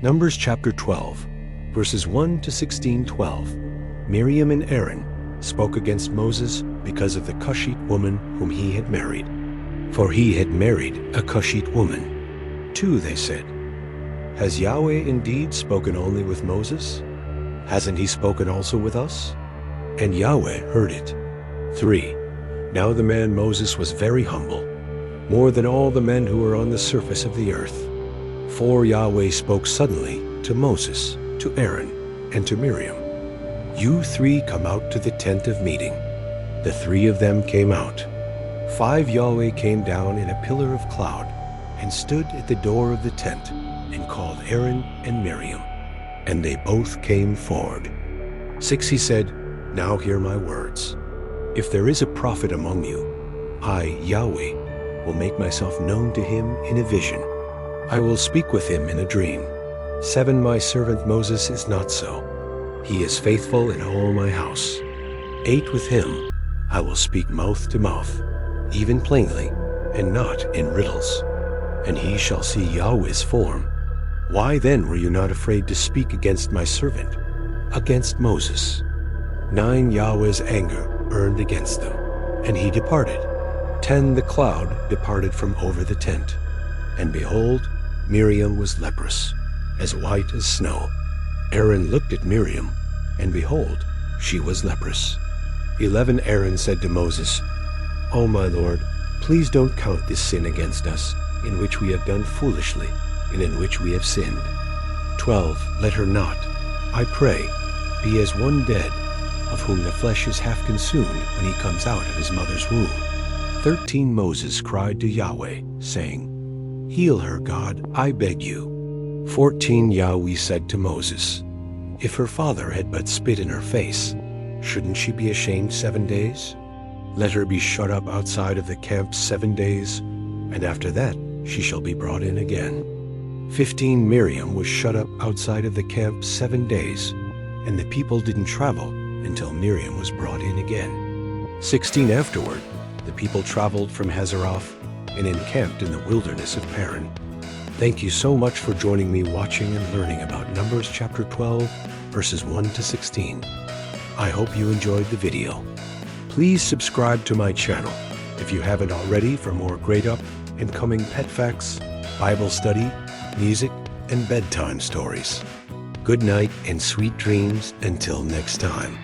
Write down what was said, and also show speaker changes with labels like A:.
A: Numbers chapter 12, verses 1 to 16:12. Miriam and Aaron spoke against Moses because of the Cushite woman whom he had married. For he had married a Cushite woman. 2, they said, "Has Yahweh indeed spoken only with Moses? Hasn't he spoken also with us?" And Yahweh heard it. 3, now the man Moses was very humble, more than all the men who were on the surface of the earth. 4, Yahweh spoke suddenly to Moses, to Aaron, and to Miriam. "You 3 come out to the tent of meeting." The 3 of them came out. 5, Yahweh came down in a pillar of cloud and stood at the door of the tent and called Aaron and Miriam, and they both came forward. 6, he said, "Now hear my words. If there is a prophet among you, I, Yahweh, will make myself known to him in a vision. I will speak with him in a dream. 7, my servant Moses is not so. He is faithful in all my house. 8, with him I will speak mouth to mouth, even plainly, and not in riddles. And he shall see Yahweh's form. Why then were you not afraid to speak against my servant, against Moses?" 9, Yahweh's anger burned against them, and he departed. 10, the cloud departed from over the tent. And behold, Miriam was leprous, as white as snow. Aaron looked at Miriam, and behold, she was leprous. 11, Aaron said to Moses, "O my Lord, please don't count this sin against us, in which we have done foolishly, and in which we have sinned." 12, let her not, I pray, be as one dead, of whom the flesh is half consumed when he comes out of his mother's womb. 13, Moses cried to Yahweh, saying, "Heal her, God, I beg you." 14, Yahweh said to Moses, "If her father had but spit in her face, shouldn't she be ashamed 7 days? Let her be shut up outside of the camp 7 days, and after that she shall be brought in again." 15, Miriam was shut up outside of the camp 7 days, and the people didn't travel until Miriam was brought in again. 16, afterward, the people traveled from Hazeroth and encamped in the wilderness of Paran. Thank you so much for joining me watching and learning about Numbers chapter 12, verses 1 to 16. I hope you enjoyed the video. Please subscribe to my channel if you haven't already for more great up and coming pet facts, Bible study, music, and bedtime stories. Good night and sweet dreams until next time.